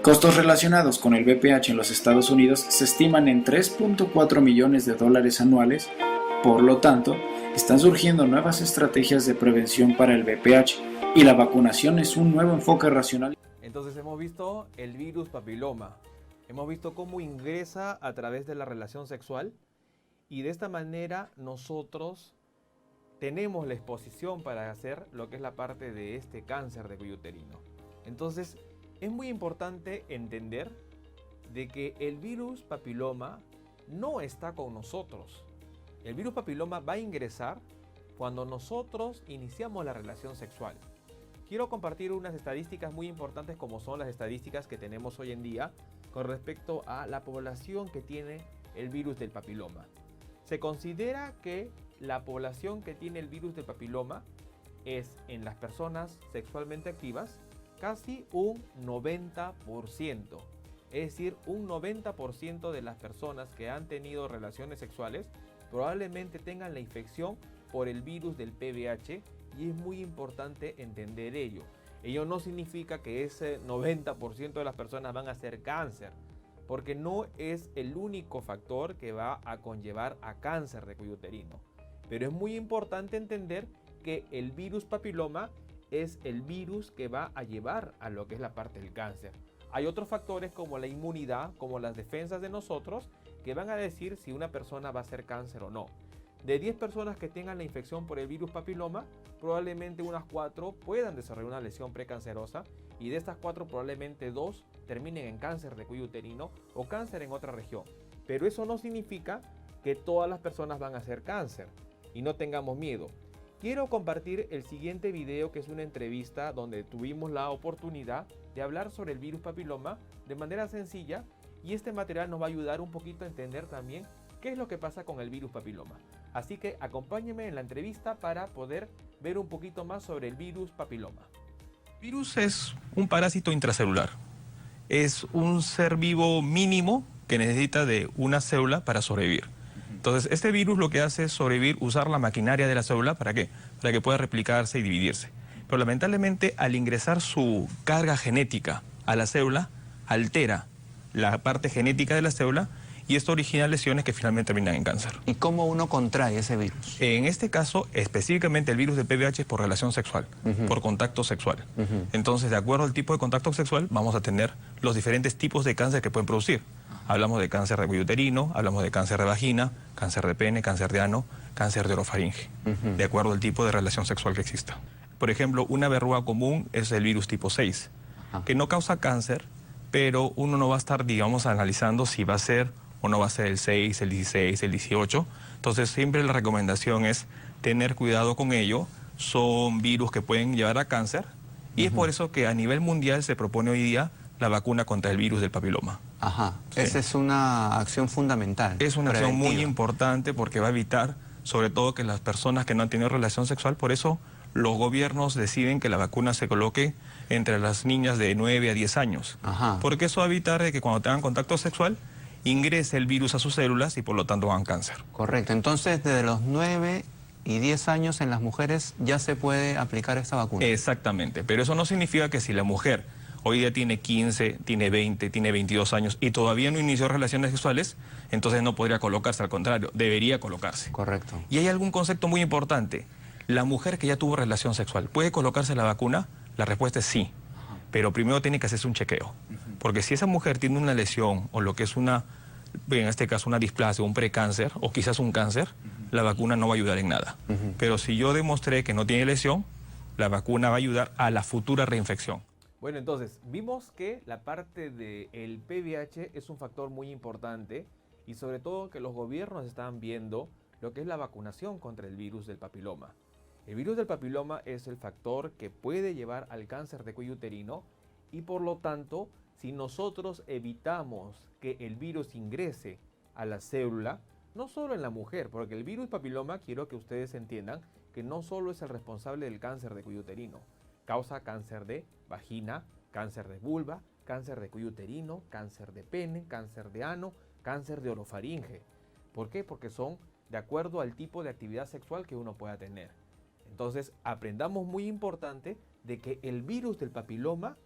Costos relacionados con el VPH en los Estados Unidos se estiman en $3.4 millones anuales, por lo tanto, están surgiendo nuevas estrategias de prevención para el VPH, y la vacunación es un nuevo enfoque racional. Entonces hemos visto el virus papiloma, hemos visto cómo ingresa a través de la relación sexual y de esta manera nosotros tenemos la exposición para hacer lo que es la parte de este cáncer de cuello uterino. Entonces es muy importante entender de que el virus papiloma no está con nosotros. El virus papiloma va a ingresar cuando nosotros iniciamos la relación sexual. Quiero compartir unas estadísticas muy importantes como son las estadísticas que tenemos hoy en día con respecto a la población que tiene el virus del papiloma. Se considera que la población que tiene el virus del papiloma es en las personas sexualmente activas casi un 90%. Es decir, un 90% de las personas que han tenido relaciones sexuales probablemente tengan la infección por el virus del PBH. Y es muy importante entender ello. Ello no significa que ese 90% de las personas van a hacer cáncer, porque no es el único factor que va a conllevar a cáncer de cuello uterino. Pero es muy importante entender que el virus papiloma es el virus que va a llevar a lo que es la parte del cáncer. Hay otros factores como la inmunidad, como las defensas de nosotros, que van a decir si una persona va a hacer cáncer o no. De 10 personas que tengan la infección por el virus papiloma, probablemente unas 4 puedan desarrollar una lesión precancerosa y de estas 4 probablemente 2 terminen en cáncer de cuello uterino o cáncer en otra región. Pero eso no significa que todas las personas van a hacer cáncer y no tengamos miedo. Quiero compartir el siguiente video, que es una entrevista donde tuvimos la oportunidad de hablar sobre el virus papiloma de manera sencilla, y este material nos va a ayudar un poquito a entender también qué es lo que pasa con el virus papiloma. Así que acompáñenme en la entrevista para poder ver un poquito más sobre el virus papiloma. El virus es un parásito intracelular. Es un ser vivo mínimo que necesita de una célula para sobrevivir. Entonces, este virus lo que hace es sobrevivir, usar la maquinaria de la célula, ¿para qué? Para que pueda replicarse y dividirse. Pero lamentablemente, al ingresar su carga genética a la célula, altera la parte genética de la célula y esto origina lesiones que finalmente terminan en cáncer. ¿Y cómo uno contrae ese virus? En este caso, específicamente el virus de PBH es por relación sexual, por contacto sexual. Entonces, de acuerdo al tipo de contacto sexual, vamos a tener los diferentes tipos de cáncer que pueden producir. Hablamos de cáncer de cuello uterino, hablamos de cáncer de vagina, cáncer de pene, cáncer de ano, cáncer de orofaringe, de acuerdo al tipo de relación sexual que exista. Por ejemplo, una verruga común es el virus tipo 6, que no causa cáncer, pero uno no va a estar, digamos, analizando si va a ser o no va a ser el 6, el 16, el 18. Entonces, siempre la recomendación es tener cuidado con ello. Son virus que pueden llevar a cáncer y es por eso que a nivel mundial se propone hoy día la vacuna contra el virus del papiloma. Ajá, Sí. esa es una acción fundamental. Es una acción muy preventiva. importante porque va a evitar, sobre todo, que las personas que no han tenido relación sexual, por eso los gobiernos deciden que la vacuna se coloque entre las niñas de 9 a 10 años. Ajá. Porque eso va a evitar de que cuando tengan contacto sexual ingrese el virus a sus células y por lo tanto hagan cáncer. Correcto, entonces desde los 9 y 10 años en las mujeres ya se puede aplicar esta vacuna. Exactamente, pero eso no significa que si la mujer hoy día tiene 15, tiene 20, tiene 22 años y todavía no inició relaciones sexuales, entonces no podría colocarse, al contrario, debería colocarse. Correcto. Y hay algún concepto muy importante. La mujer que ya tuvo relación sexual, ¿puede colocarse la vacuna? La respuesta es sí, pero primero tiene que hacerse un chequeo. Porque si esa mujer tiene una lesión o lo que es una, en este caso una displasia, un precáncer o quizás un cáncer, la vacuna no va a ayudar en nada. Pero si yo demostré que no tiene lesión, la vacuna va a ayudar a la futura reinfección. Bueno, entonces, vimos que la parte del VIH es un factor muy importante y sobre todo que los gobiernos están viendo lo que es la vacunación contra el virus del papiloma. El virus del papiloma es el factor que puede llevar al cáncer de cuello uterino y por lo tanto, si nosotros evitamos que el virus ingrese a la célula, no solo en la mujer, porque el virus papiloma, quiero que ustedes entiendan que no solo es el responsable del cáncer de cuello uterino, causa cáncer de vagina, cáncer de vulva, cáncer de cuello uterino, cáncer de pene, cáncer de ano, cáncer de orofaringe. ¿Por qué? Porque son de acuerdo al tipo de actividad sexual que uno pueda tener. Entonces, aprendamos muy importante de que el virus del papiloma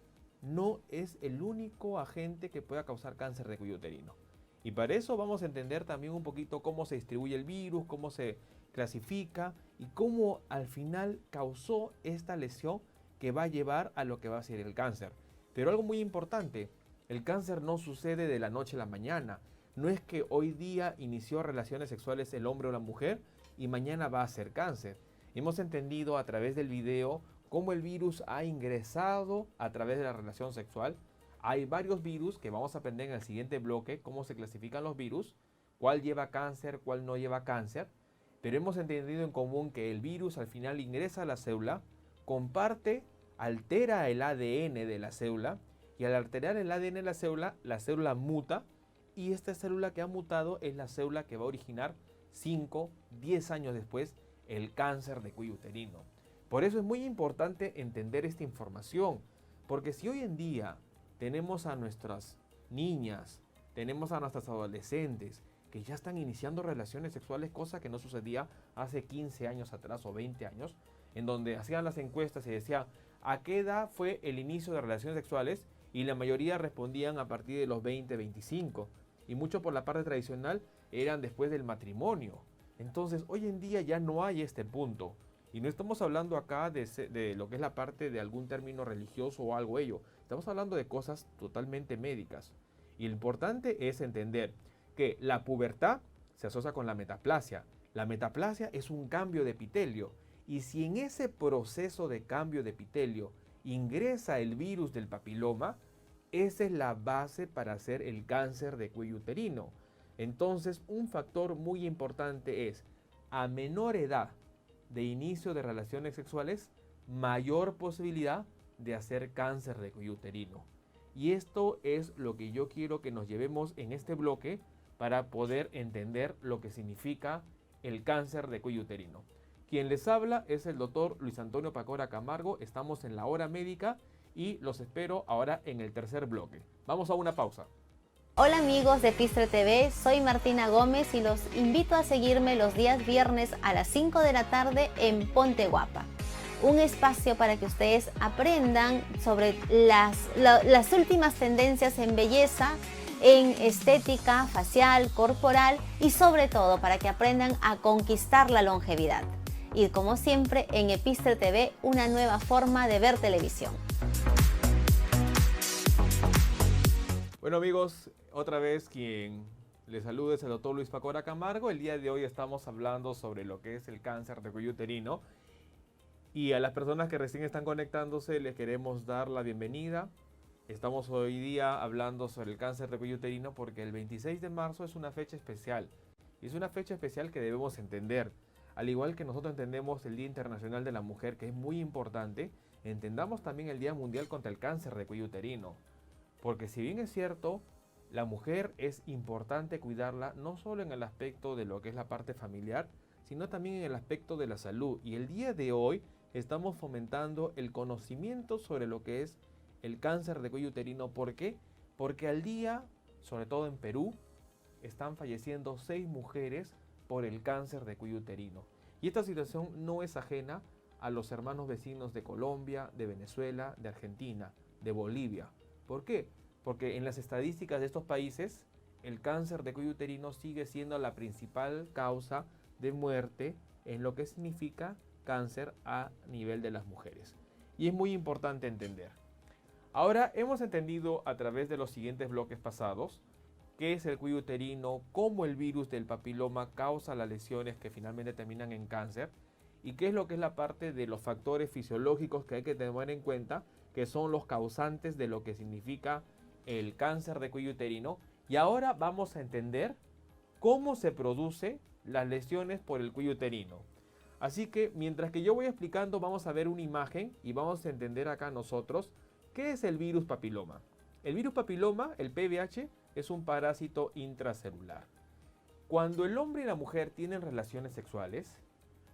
no es el único agente que pueda causar cáncer de cuello uterino. Y para eso vamos a entender también un poquito cómo se distribuye el virus, cómo se clasifica y cómo al final causó esta lesión que va a llevar a lo que va a ser el cáncer. Pero algo muy importante, el cáncer no sucede de la noche a la mañana. No es que hoy día inició relaciones sexuales el hombre o la mujer y mañana va a ser cáncer. Hemos entendido a través del video cómo el virus ha ingresado a través de la relación sexual. Hay varios virus que vamos a aprender en el siguiente bloque, cómo se clasifican los virus, cuál lleva cáncer, cuál no lleva cáncer. Pero hemos entendido en común que el virus al final ingresa a la célula, comparte, altera el ADN de la célula y al alterar el ADN de la célula muta y esta célula que ha mutado es la célula que va a originar 5, 10 años después el cáncer de cuello uterino. Por eso es muy importante entender esta información, porque si hoy en día tenemos a nuestras niñas, tenemos a nuestras adolescentes que ya están iniciando relaciones sexuales, cosa que no sucedía hace 15 años atrás o 20 años, en donde hacían las encuestas y decían ¿a qué edad fue el inicio de relaciones sexuales? Y la mayoría respondían a partir de los 20, 25. Y mucho por la parte tradicional eran después del matrimonio. Entonces, hoy en día ya no hay este punto. Y no estamos hablando acá de lo que es la parte de algún término religioso o algo ello. Estamos hablando de cosas totalmente médicas. Y lo importante es entender que la pubertad se asocia con la metaplasia. La metaplasia es un cambio de epitelio. Y si en ese proceso de cambio de epitelio ingresa el virus del papiloma, esa es la base para hacer el cáncer de cuello uterino. Entonces, un factor muy importante es, a menor edad de inicio de relaciones sexuales, mayor posibilidad de hacer cáncer de cuello uterino. Y esto es lo que yo quiero que nos llevemos en este bloque para poder entender lo que significa el cáncer de cuello uterino. Quien les habla es el doctor Luis Antonio Pacora Camargo. Estamos en la hora médica y los espero ahora en el tercer bloque. Vamos a una pausa. Hola amigos de Epistre TV, soy Martina Gómez y los invito a seguirme los días viernes a las 5 de la tarde en Ponte Guapa. Un espacio para que ustedes aprendan sobre las últimas tendencias en belleza, en estética facial, corporal y sobre todo para que aprendan a conquistar la longevidad. Y como siempre en Epistre TV, una nueva forma de ver televisión. Bueno amigos, otra vez quien les saluda es el doctor Luis Pacora Camargo. El día de hoy estamos hablando sobre lo que es el cáncer de cuello uterino. Y a las personas que recién están conectándose les queremos dar la bienvenida. Estamos hoy día hablando sobre el cáncer de cuello uterino porque el 26 de marzo es una fecha especial. Y es una fecha especial que debemos entender. Al igual que nosotros entendemos el Día Internacional de la Mujer, que es muy importante, entendamos también el Día Mundial contra el Cáncer de Cuello Uterino. Porque si bien es cierto, la mujer es importante cuidarla no solo en el aspecto de lo que es la parte familiar, sino también en el aspecto de la salud. Y el día de hoy estamos fomentando el conocimiento sobre lo que es el cáncer de cuello uterino. ¿Por qué? Porque al día, sobre todo en Perú, están falleciendo 6 mujeres por el cáncer de cuello uterino. Y esta situación no es ajena a los hermanos vecinos de Colombia, de Venezuela, de Argentina, de Bolivia. ¿Por qué? Porque en las estadísticas de estos países, el cáncer de cuello uterino sigue siendo la principal causa de muerte en lo que significa cáncer a nivel de las mujeres. Y es muy importante entender. Ahora hemos entendido a través de los siguientes bloques pasados qué es el cuello uterino, cómo el virus del papiloma causa las lesiones que finalmente terminan en cáncer y qué es lo que es la parte de los factores fisiológicos que hay que tener en cuenta, que son los causantes de lo que significa el cáncer de cuello uterino. Y ahora vamos a entender cómo se producen las lesiones por el cuello uterino. Así que mientras que yo voy explicando, vamos a ver una imagen y vamos a entender acá nosotros qué es el virus papiloma. El virus papiloma, el PVH, es un parásito intracelular. Cuando el hombre y la mujer tienen relaciones sexuales,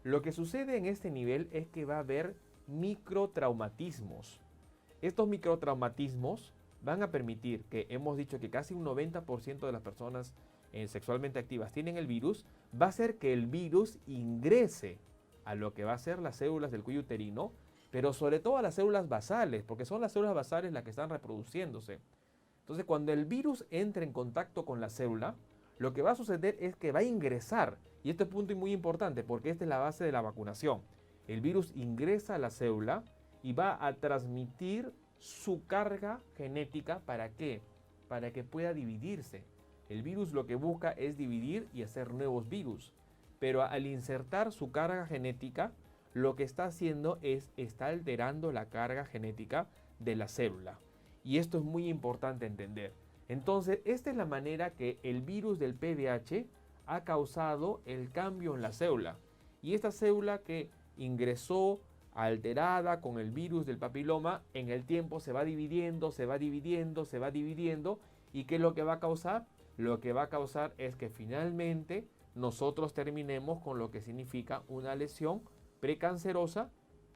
lo que sucede en este nivel es que va a haber microtraumatismos. Estos microtraumatismos van a permitir que, hemos dicho que casi un 90% de las personas sexualmente activas tienen el virus, va a hacer que el virus ingrese a lo que va a ser las células del cuello uterino, pero sobre todo a las células basales, porque son las células basales las que están reproduciéndose. Entonces, cuando el virus entra en contacto con la célula, lo que va a suceder es que va a ingresar, y este punto es muy importante porque esta es la base de la vacunación. El virus ingresa a la célula y va a transmitir su carga genética. ¿Para qué? Para que pueda dividirse. El virus lo que busca es dividir y hacer nuevos virus, pero al insertar su carga genética, lo que está haciendo es, está alterando la carga genética de la célula. Y esto es muy importante entender. Entonces, esta es la manera que el virus del PVH ha causado el cambio en la célula. Y esta célula que ingresó alterada con el virus del papiloma, en el tiempo se va dividiendo, se va dividiendo, se va dividiendo. ¿Y qué es lo que va a causar? Lo que va a causar es que finalmente nosotros terminemos con lo que significa una lesión precancerosa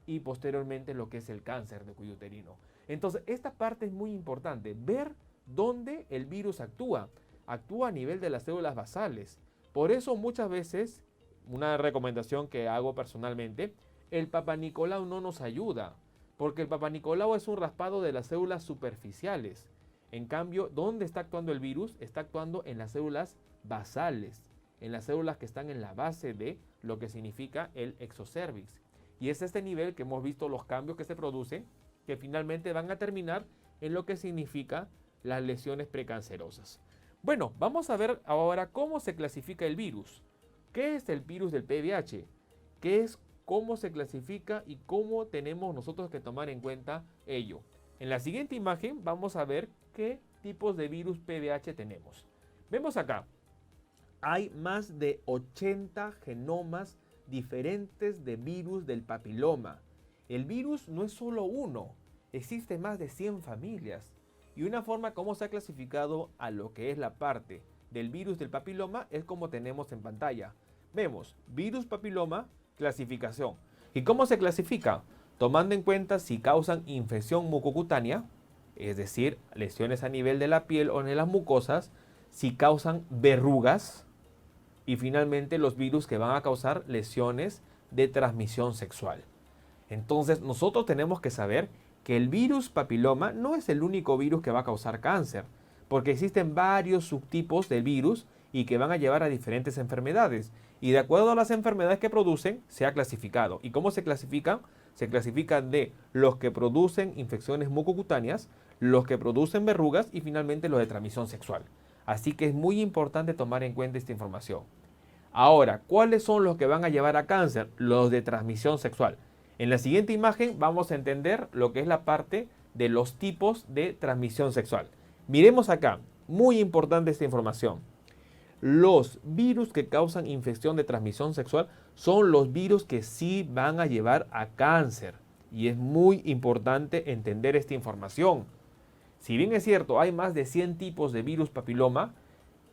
y posteriormente lo que es el cáncer de cuello uterino. Entonces, esta parte es muy importante, ver dónde el virus actúa. Actúa a nivel de las células basales. Por eso muchas veces, una recomendación que hago personalmente, el Papa Nicolau no nos ayuda, porque el Papa Nicolau es un raspado de las células superficiales. En cambio, ¿dónde está actuando el virus? Está actuando en las células basales, en las células que están en la base de lo que significa el exocervix. Y es este nivel que hemos visto los cambios que se producen, que finalmente van a terminar en lo que significa las lesiones precancerosas. Bueno, vamos a ver ahora cómo se clasifica el virus. ¿Qué es el virus del PVH? ¿Qué es, cómo se clasifica y cómo tenemos nosotros que tomar en cuenta ello? En la siguiente imagen vamos a ver qué tipos de virus PVH tenemos. Vemos acá, hay más de 80 genomas diferentes de virus del papiloma. El virus no es solo uno, existe más de 100 familias. Y una forma como se ha clasificado a lo que es la parte del virus del papiloma es como tenemos en pantalla. Vemos virus papiloma, clasificación. ¿Y cómo se clasifica? Tomando en cuenta si causan infección mucocutánea, es decir, lesiones a nivel de la piel o en las mucosas, si causan verrugas y finalmente los virus que van a causar lesiones de transmisión sexual. Entonces nosotros tenemos que saber que el virus papiloma no es el único virus que va a causar cáncer, porque existen varios subtipos de virus y que van a llevar a diferentes enfermedades. Y de acuerdo a las enfermedades que producen, se ha clasificado. ¿Y cómo se clasifican? se clasifican de los que producen infecciones mucocutáneas, los que producen verrugas y finalmente los de transmisión sexual. Así que es muy importante tomar en cuenta esta información. Ahora, ¿cuáles son los que van a llevar a cáncer? Los de transmisión sexual. En la siguiente imagen vamos a entender lo que es la parte de los tipos de transmisión sexual. Miremos acá, muy importante esta información. Los virus que causan infección de transmisión sexual son los virus que sí van a llevar a cáncer. Y es muy importante entender esta información. Si bien es cierto, hay más de 100 tipos de virus papiloma,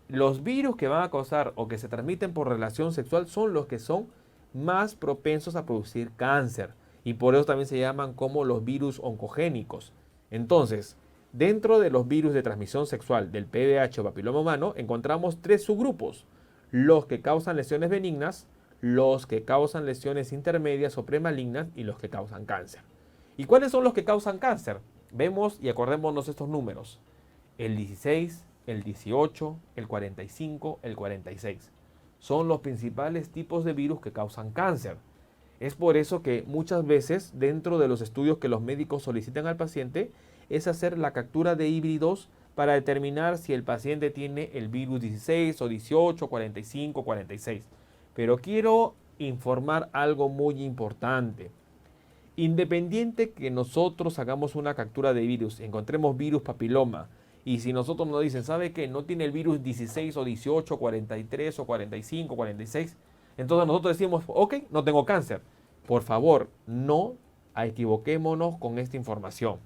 los virus que van a causar o que se transmiten por relación sexual son los que son más propensos a producir cáncer. Y por eso también se llaman como los virus oncogénicos. Entonces, dentro de los virus de transmisión sexual del VIH o papiloma humano, encontramos 3 subgrupos. Los que causan lesiones benignas, los que causan lesiones intermedias o premalignas y los que causan cáncer. ¿Y cuáles son los que causan cáncer? Vemos y acordémonos estos números. El 16, el 18, el 45, el 46. Son los principales tipos de virus que causan cáncer. Es por eso que muchas veces dentro de los estudios que los médicos solicitan al paciente es hacer la captura de híbridos para determinar si el paciente tiene el virus 16 o 18, 45, 46. Pero quiero informar algo muy importante. Independiente que nosotros hagamos una captura de virus, encontremos virus papiloma, y si nosotros nos dicen, ¿sabe qué? No tiene el virus 16 o 18, 43 o 45, 46, entonces nosotros decimos, ok, no tengo cáncer. Por favor, no equivoquémonos con esta información.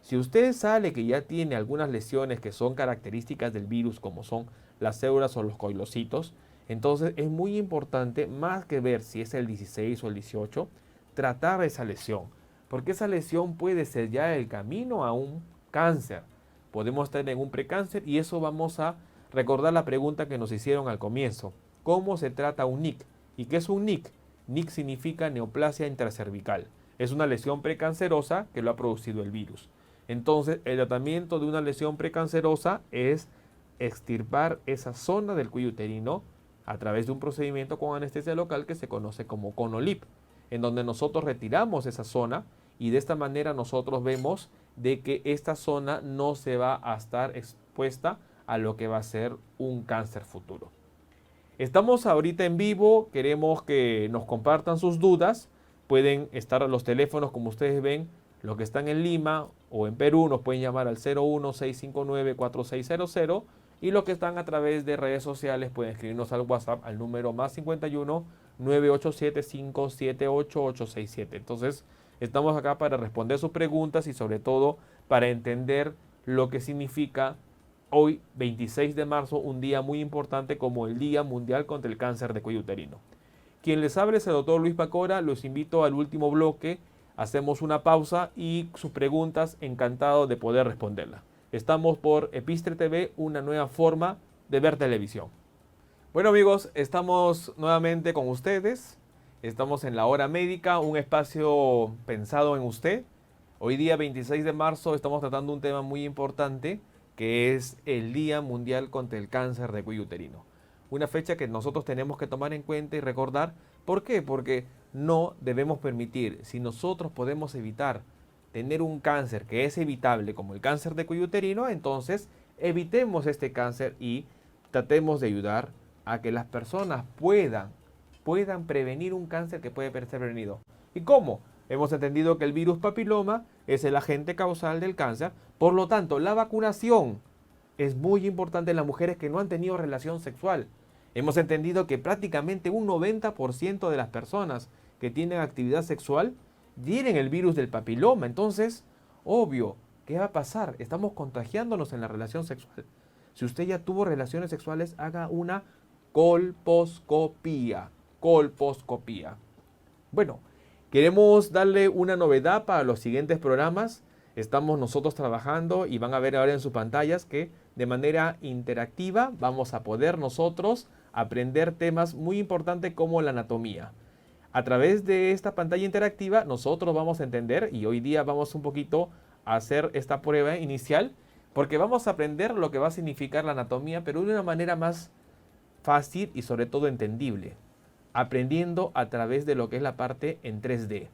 Si usted sale que ya tiene algunas lesiones que son características del virus, como son las células o los coilocitos, entonces es muy importante, más que ver si es el 16 o el 18, tratar esa lesión, porque esa lesión puede ser ya el camino a un cáncer. Podemos estar en un precáncer y eso vamos a recordar la pregunta que nos hicieron al comienzo. ¿Cómo se trata un NIC? ¿Y qué es un NIC? NIC significa neoplasia intracervical. Es una lesión precancerosa que lo ha producido el virus. Entonces, el tratamiento de una lesión precancerosa es extirpar esa zona del cuello uterino a través de un procedimiento con anestesia local que se conoce como ConoLip, en donde nosotros retiramos esa zona y de esta manera nosotros vemos de que esta zona no se va a estar expuesta a lo que va a ser un cáncer futuro. Estamos ahorita en vivo, queremos que nos compartan sus dudas. Pueden estar a los teléfonos como ustedes ven, los que están en Lima o en Perú nos pueden llamar al 01-659-4600 y los que están a través de redes sociales pueden escribirnos al WhatsApp al número +51 987-578-867. Entonces, estamos acá para responder sus preguntas y sobre todo para entender lo que significa hoy, 26 de marzo, un día muy importante como el Día Mundial contra el Cáncer de Cuello Uterino. Quien les habla es el doctor Luis Pacora, los invito al último bloque, hacemos una pausa y sus preguntas, encantado de poder responderlas. Estamos por Epistre TV, una nueva forma de ver televisión. Bueno amigos, estamos nuevamente con ustedes, estamos en la hora médica, un espacio pensado en usted. Hoy día 26 de marzo estamos tratando un tema muy importante que es el Día Mundial contra el Cáncer de Cuello Uterino. Una fecha que nosotros tenemos que tomar en cuenta y recordar. ¿Por qué? Porque no debemos permitir, si nosotros podemos evitar tener un cáncer que es evitable como el cáncer de cuello uterino, entonces evitemos este cáncer y tratemos de ayudar a que las personas puedan prevenir un cáncer que puede ser prevenido. ¿Y cómo? Hemos entendido que el virus papiloma es el agente causal del cáncer, por lo tanto la vacunación es muy importante en las mujeres que no han tenido relación sexual. Hemos entendido que prácticamente un 90% de las personas que tienen actividad sexual tienen el virus del papiloma. Entonces, obvio, ¿qué va a pasar? Estamos contagiándonos en la relación sexual. Si usted ya tuvo relaciones sexuales, haga una colposcopía. Colposcopía. Bueno, queremos darle una novedad para los siguientes programas. Estamos nosotros trabajando y van a ver ahora en sus pantallas que de manera interactiva vamos a poder nosotros aprender temas muy importantes como la anatomía. A través de esta pantalla interactiva nosotros vamos a entender y hoy día vamos un poquito a hacer esta prueba inicial porque vamos a aprender lo que va a significar la anatomía pero de una manera más fácil y sobre todo entendible. Aprendiendo a través de lo que es la parte en 3D.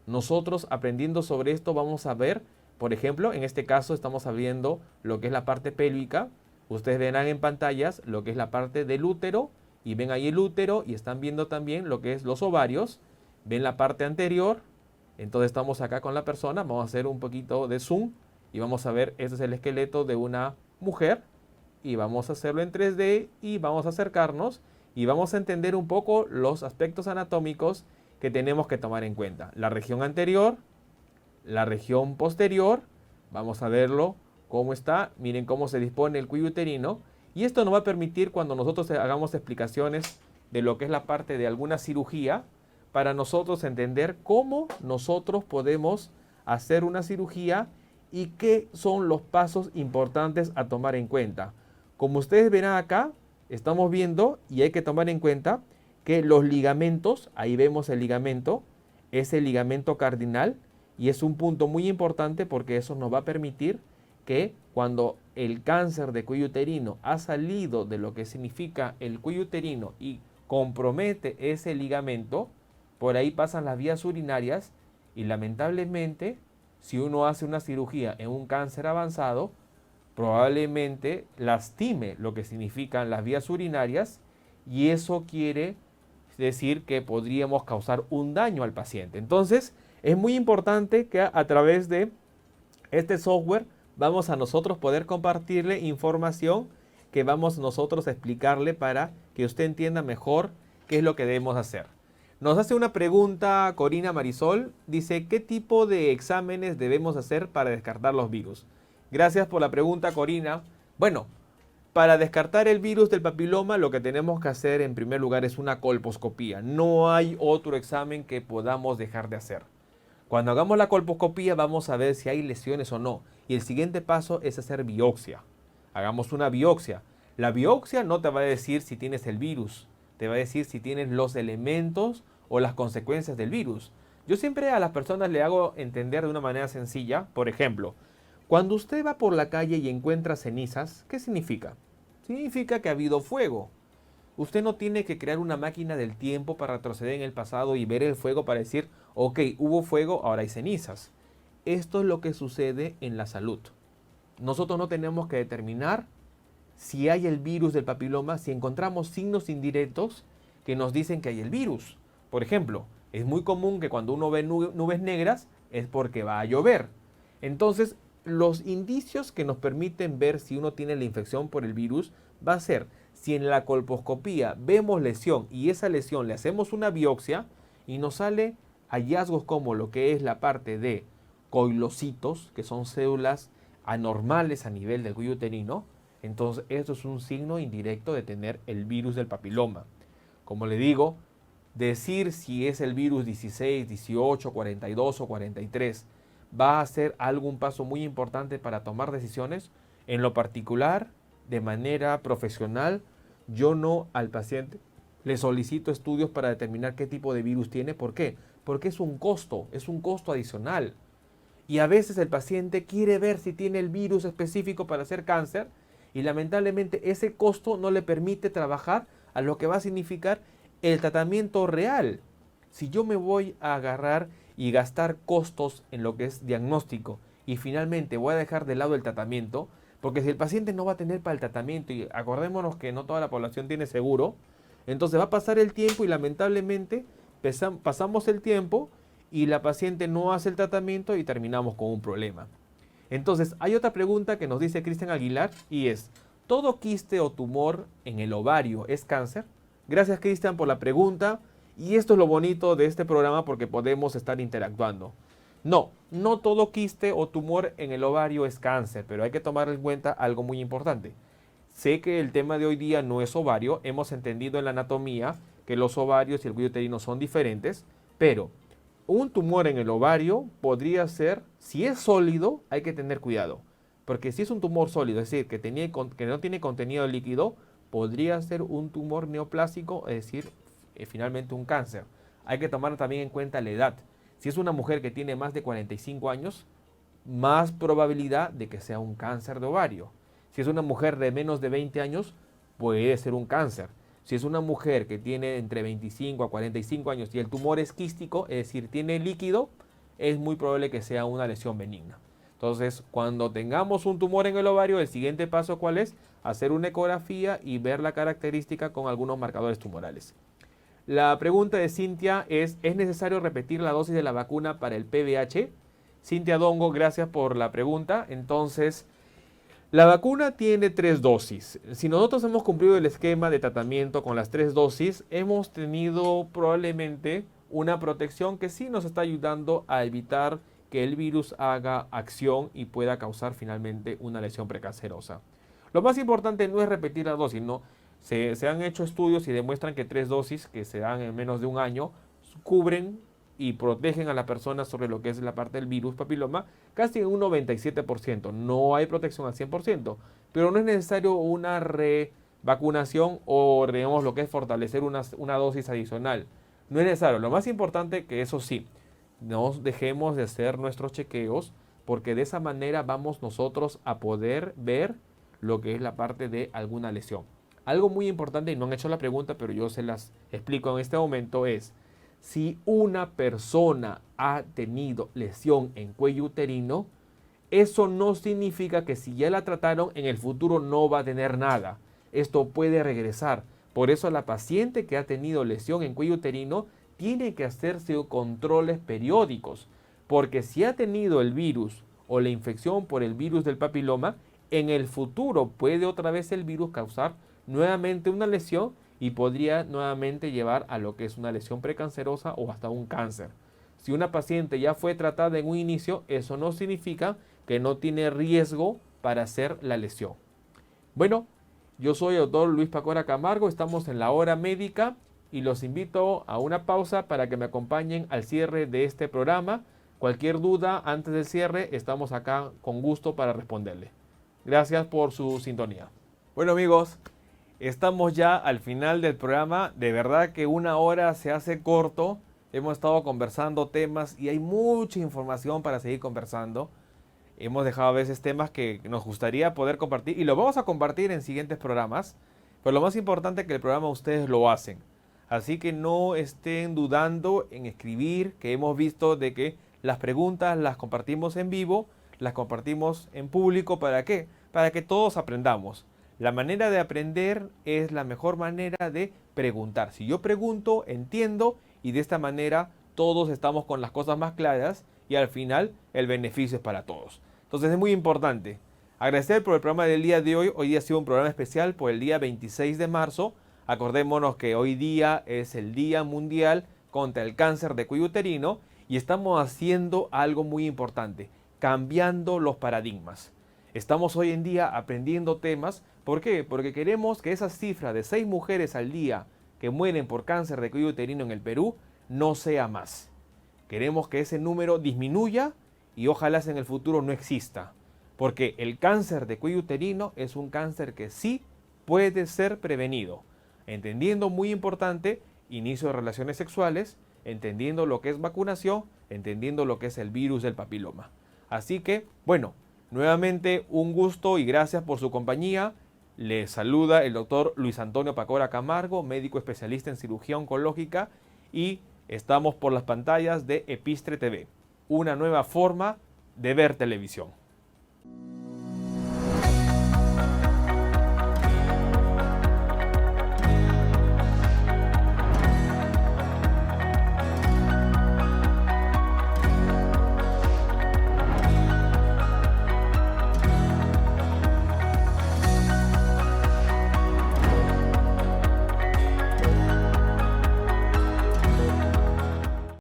Nosotros aprendiendo sobre esto vamos a ver, por ejemplo, en este caso estamos abriendo lo que es la parte pélvica. Ustedes verán en pantallas lo que es la parte del útero y ven ahí el útero y están viendo también lo que es los ovarios. Ven la parte anterior. Entonces estamos acá con la persona. Vamos a hacer un poquito de zoom y vamos a ver, este es el esqueleto de una mujer y vamos a hacerlo en 3D y vamos a acercarnos y vamos a entender un poco los aspectos anatómicos que tenemos que tomar en cuenta. La región anterior, la región posterior, vamos a verlo cómo está, miren cómo se dispone el cuello uterino y esto nos va a permitir cuando nosotros hagamos explicaciones de lo que es la parte de alguna cirugía, para nosotros entender cómo nosotros podemos hacer una cirugía y qué son los pasos importantes a tomar en cuenta. Como ustedes verán acá, estamos viendo y hay que tomar en cuenta que los ligamentos, ahí vemos el ligamento, es el ligamento cardinal y es un punto muy importante porque eso nos va a permitir que cuando el cáncer de cuello uterino ha salido de lo que significa el cuello uterino y compromete ese ligamento, por ahí pasan las vías urinarias y lamentablemente si uno hace una cirugía en un cáncer avanzado, probablemente lastime lo que significan las vías urinarias y eso quiere decir que podríamos causar un daño al paciente. Entonces, es muy importante que a través de este software vamos a nosotros poder compartirle información que vamos nosotros a explicarle para que usted entienda mejor qué es lo que debemos hacer. Nos hace una pregunta Corina Marisol, dice, ¿qué tipo de exámenes debemos hacer para descartar los virus? Gracias por la pregunta, Corina. Bueno, para descartar el virus del papiloma lo que tenemos que hacer en primer lugar es una colposcopía. No hay otro examen que podamos dejar de hacer. Cuando hagamos la colposcopía vamos a ver si hay lesiones o no. Y el siguiente paso es hacer biopsia. Hagamos una biopsia. La biopsia no te va a decir si tienes el virus. Te va a decir si tienes los elementos o las consecuencias del virus. Yo siempre a las personas le hago entender de una manera sencilla. Por ejemplo, cuando usted va por la calle y encuentra cenizas, ¿qué significa? Significa que ha habido fuego. Usted no tiene que crear una máquina del tiempo para retroceder en el pasado y ver el fuego para decir, ok, hubo fuego, ahora hay cenizas. Esto es lo que sucede en la salud. Nosotros no tenemos que determinar si hay el virus del papiloma si encontramos signos indirectos que nos dicen que hay el virus. Por ejemplo, es muy común que cuando uno ve nubes negras es porque va a llover. Entonces, los indicios que nos permiten ver si uno tiene la infección por el virus va a ser si en la colposcopía vemos lesión y esa lesión le hacemos una biopsia y nos sale hallazgos como lo que es la parte de coilocitos, que son células anormales a nivel del cuello uterino, entonces esto es un signo indirecto de tener el virus del papiloma. Como le digo, decir si es el virus 16, 18, 42 o 43 va a ser algún paso muy importante para tomar decisiones. En lo particular, de manera profesional, yo no al paciente le solicito estudios para determinar qué tipo de virus tiene. ¿Por qué? Porque es un costo adicional. Y a veces el paciente quiere ver si tiene el virus específico para hacer cáncer y lamentablemente ese costo no le permite trabajar a lo que va a significar el tratamiento real. Si yo me voy a agarrar y gastar costos en lo que es diagnóstico y finalmente voy a dejar de lado el tratamiento, porque si el paciente no va a tener para el tratamiento, y acordémonos que no toda la población tiene seguro, entonces va a pasar el tiempo y lamentablemente pasamos el tiempo y la paciente no hace el tratamiento y terminamos con un problema. Entonces hay otra pregunta que nos dice Cristian Aguilar y es, ¿todo quiste o tumor en el ovario es cáncer? Gracias, Cristian, por la pregunta. Y esto es lo bonito de este programa porque podemos estar interactuando. No todo quiste o tumor en el ovario es cáncer, pero hay que tomar en cuenta algo muy importante. Sé que el tema de hoy día no es ovario, hemos entendido en la anatomía que los ovarios y el cuello uterino son diferentes, pero un tumor en el ovario podría ser, si es sólido, hay que tener cuidado. Porque si es un tumor sólido, es decir, que no tiene contenido líquido, podría ser un tumor neoplásico, es decir, finalmente un cáncer. Hay que tomar también en cuenta la edad. Si es una mujer que tiene más de 45 años, más probabilidad de que sea un cáncer de ovario. Si es una mujer de menos de 20 años, puede ser un cáncer. Si es una mujer que tiene entre 25 a 45 años y el tumor es quístico, es decir, tiene líquido, es muy probable que sea una lesión benigna. Entonces, cuando tengamos un tumor en el ovario, el siguiente paso, ¿cuál es? Hacer una ecografía y ver la característica con algunos marcadores tumorales. La pregunta de Cintia ¿es necesario repetir la dosis de la vacuna para el PBH? Cintia Dongo, gracias por la pregunta. Entonces, la vacuna tiene 3 dosis. Si nosotros hemos cumplido el esquema de tratamiento con las 3 dosis, hemos tenido probablemente una protección que sí nos está ayudando a evitar que el virus haga acción y pueda causar finalmente una lesión precancerosa. Lo más importante no es repetir la dosis, no. Se han hecho estudios y demuestran que 3 dosis que se dan en menos de un año cubren y protegen a la persona sobre lo que es la parte del virus papiloma casi en un 97%. No hay protección al 100%, pero no es necesario una revacunación o digamos lo que es fortalecer una dosis adicional. No es necesario. Lo más importante que eso sí, no dejemos de hacer nuestros chequeos porque de esa manera vamos nosotros a poder ver lo que es la parte de alguna lesión. Algo muy importante, y no han hecho la pregunta, pero yo se las explico en este momento, es si una persona ha tenido lesión en cuello uterino, eso no significa que si ya la trataron en el futuro no va a tener nada. Esto puede regresar. Por eso la paciente que ha tenido lesión en cuello uterino tiene que hacerse controles periódicos, porque si ha tenido el virus o la infección por el virus del papiloma, en el futuro puede otra vez el virus causar nuevamente una lesión y podría nuevamente llevar a lo que es una lesión precancerosa o hasta un cáncer. Si una paciente ya fue tratada en un inicio, eso no significa que no tiene riesgo para hacer la lesión. Bueno, yo soy el doctor Luis Pacora Camargo, estamos en la hora médica y los invito a una pausa para que me acompañen al cierre de este programa. Cualquier duda antes del cierre, estamos acá con gusto para responderle. Gracias por su sintonía. Bueno amigos, estamos ya al final del programa. De verdad que una hora se hace corto. Hemos estado conversando temas y hay mucha información para seguir conversando. Hemos dejado a veces temas que nos gustaría poder compartir y lo vamos a compartir en siguientes programas. Pero lo más importante es que el programa ustedes lo hacen. Así que no estén dudando en escribir, que hemos visto de que las preguntas las compartimos en vivo, las compartimos en público. ¿Para qué? Para que todos aprendamos. La manera de aprender es la mejor manera de preguntar. Si yo pregunto, entiendo y de esta manera todos estamos con las cosas más claras y al final el beneficio es para todos. Entonces es muy importante agradecer por el programa del día de hoy. Hoy día ha sido un programa especial por el día 26 de marzo. Acordémonos que hoy día es el Día Mundial contra el Cáncer de Cuello Uterino y estamos haciendo algo muy importante, cambiando los paradigmas. Estamos hoy en día aprendiendo temas. ¿Por qué? Porque queremos que esa cifra de 6 mujeres al día que mueren por cáncer de cuello uterino en el Perú no sea más. Queremos que ese número disminuya y ojalá en el futuro no exista. Porque el cáncer de cuello uterino es un cáncer que sí puede ser prevenido. Entendiendo, muy importante, inicio de relaciones sexuales, entendiendo lo que es vacunación, entendiendo lo que es el virus del papiloma. Así que, bueno, nuevamente un gusto y gracias por su compañía. Les saluda el doctor Luis Antonio Pacora Camargo, médico especialista en cirugía oncológica y estamos por las pantallas de Epistre TV, una nueva forma de ver televisión.